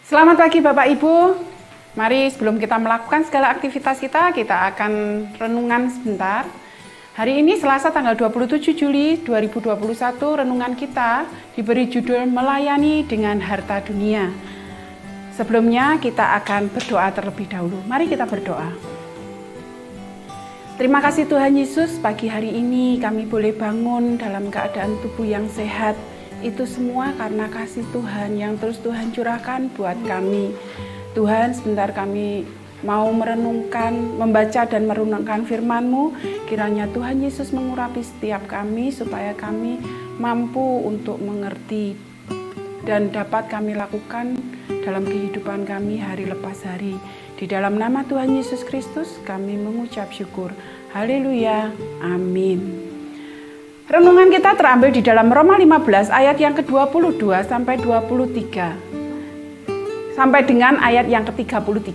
Selamat pagi Bapak Ibu. Mari sebelum kita melakukan segala aktivitas kita akan renungan sebentar. Hari ini Selasa tanggal 27 Juli 2021, renungan kita diberi judul Melayani dengan Harta Dunia. Sebelumnya kita akan berdoa terlebih dahulu. Mari kita berdoa. Terima kasih Tuhan Yesus, pagi hari ini kami boleh bangun dalam keadaan tubuh yang sehat. Itu semua karena kasih Tuhan yang terus Tuhan curahkan buat kami. Tuhan, sebentar kami mau membaca dan merenungkan firman-Mu. Kiranya Tuhan Yesus mengurapi setiap kami supaya kami mampu untuk mengerti dan dapat kami lakukan dalam kehidupan kami hari lepas hari. Di dalam nama Tuhan Yesus Kristus kami mengucap syukur. Haleluya. Amin. Renungan kita terambil di dalam Roma 15 ayat yang ke-22 sampai 23. Sampai dengan ayat yang ke-33.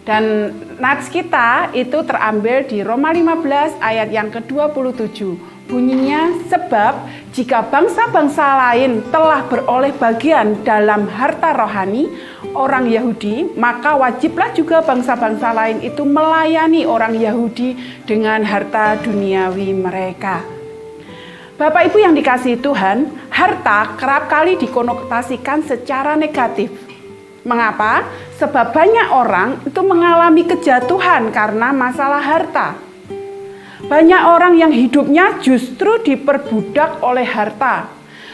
Dan nats kita itu terambil di Roma 15 ayat yang ke-27. Bunyinya, sebab jika bangsa-bangsa lain telah beroleh bagian dalam harta rohani orang Yahudi, maka wajiblah juga bangsa-bangsa lain itu melayani orang Yahudi dengan harta duniawi mereka. Bapak Ibu yang dikasihi Tuhan, harta kerap kali dikonotasikan secara negatif. Mengapa? Sebab banyak orang itu mengalami kejatuhan karena masalah harta. Banyak orang yang hidupnya justru diperbudak oleh harta.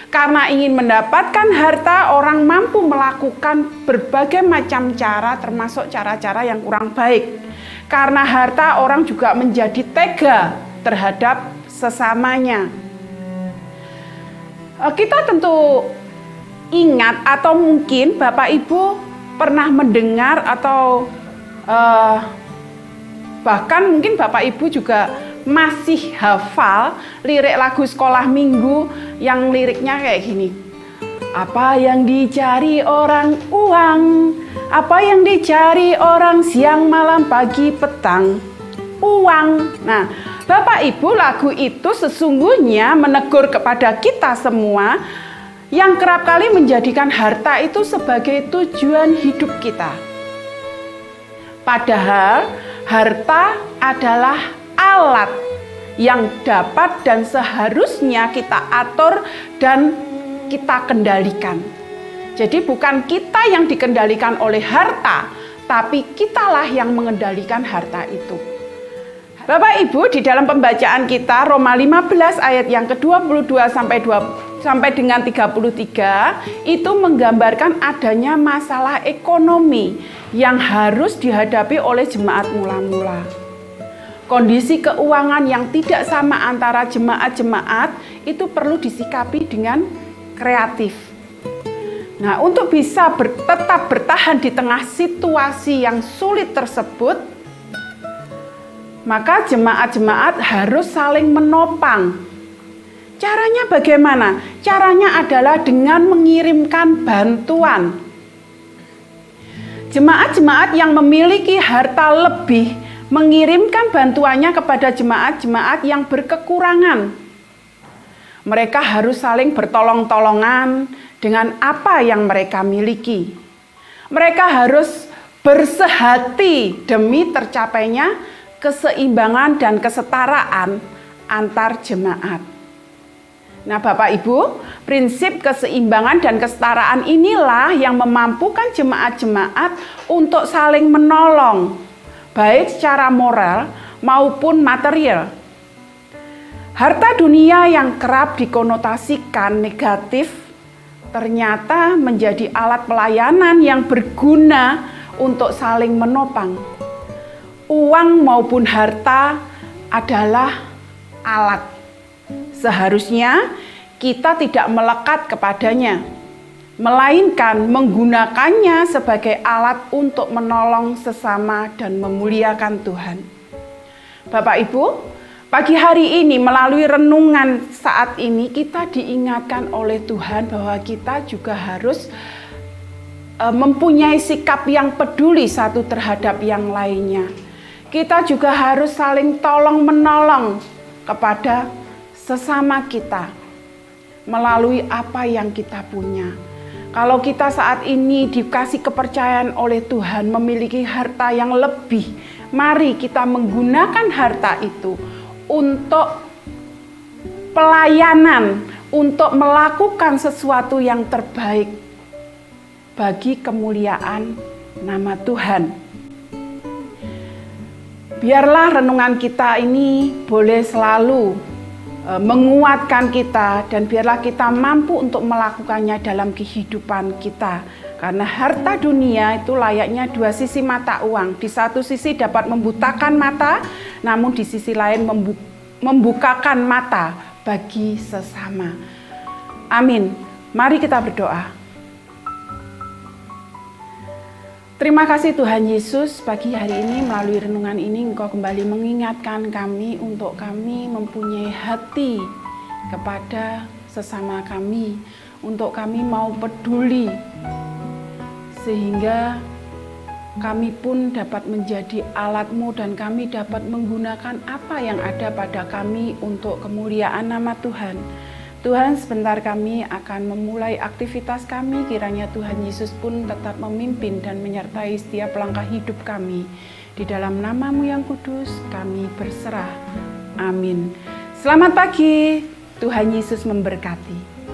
Karena ingin mendapatkan harta, orang mampu melakukan berbagai macam cara, termasuk cara-cara yang kurang baik. Karena harta, orang juga menjadi tega terhadap sesamanya. Kita tentu ingat atau mungkin Bapak Ibu pernah mendengar atau bahkan mungkin Bapak Ibu juga masih hafal lirik lagu sekolah minggu yang liriknya kayak gini. Apa yang dicari orang uang, apa yang dicari orang siang malam pagi petang, uang. Nah, Bapak Ibu, lagu itu sesungguhnya menegur kepada kita semua yang kerap kali menjadikan harta itu sebagai tujuan hidup kita. Padahal harta adalah alat yang dapat dan seharusnya kita atur dan kita kendalikan. Jadi bukan kita yang dikendalikan oleh harta, tapi kitalah yang mengendalikan harta itu. Bapak Ibu, di dalam pembacaan kita Roma 15 ayat yang ke-22 sampai dengan 33 itu menggambarkan adanya masalah ekonomi yang harus dihadapi oleh jemaat mula-mula. Kondisi keuangan yang tidak sama antara jemaat-jemaat itu perlu disikapi dengan kreatif. Nah, untuk bisa tetap bertahan di tengah situasi yang sulit tersebut, maka jemaat-jemaat harus saling menopang. Caranya bagaimana? Caranya adalah dengan mengirimkan bantuan. Jemaat-jemaat yang memiliki harta lebih mengirimkan bantuannya kepada jemaat-jemaat yang berkekurangan. Mereka harus saling bertolong-tolongan dengan apa yang mereka miliki. Mereka harus bersehati demi tercapainya keseimbangan dan kesetaraan antar jemaat. Nah, Bapak Ibu, prinsip keseimbangan dan kesetaraan inilah yang memampukan jemaat-jemaat untuk saling menolong, baik secara moral maupun material. Harta dunia yang kerap dikonotasikan negatif ternyata menjadi alat pelayanan yang berguna untuk saling menopang. Uang maupun harta adalah alat. Seharusnya kita tidak melekat kepadanya, melainkan menggunakannya sebagai alat untuk menolong sesama dan memuliakan Tuhan. Bapak Ibu, pagi hari ini melalui renungan saat ini kita diingatkan oleh Tuhan bahwa kita juga harus mempunyai sikap yang peduli satu terhadap yang lainnya. Kita juga harus saling tolong-menolong kepada sesama kita melalui apa yang kita punya. Kalau kita saat ini dikasih kepercayaan oleh Tuhan memiliki harta yang lebih, mari kita menggunakan harta itu untuk pelayanan, untuk melakukan sesuatu yang terbaik bagi kemuliaan nama Tuhan. Biarlah renungan kita ini boleh selalu menguatkan kita, dan biarlah kita mampu untuk melakukannya dalam kehidupan kita. Karena harta dunia itu layaknya dua sisi mata uang. Di satu sisi dapat membutakan mata, namun di sisi lain membukakan mata bagi sesama. Amin. Mari kita berdoa. Terima kasih Tuhan Yesus, pagi hari ini melalui renungan ini Engkau kembali mengingatkan kami untuk kami mempunyai hati kepada sesama kami, untuk kami mau peduli sehingga kami pun dapat menjadi alat-Mu dan kami dapat menggunakan apa yang ada pada kami untuk kemuliaan nama Tuhan. Tuhan, sebentar kami akan memulai aktivitas kami, kiranya Tuhan Yesus pun tetap memimpin dan menyertai setiap langkah hidup kami. Di dalam nama-Mu yang kudus, kami berserah. Amin. Selamat pagi, Tuhan Yesus memberkati.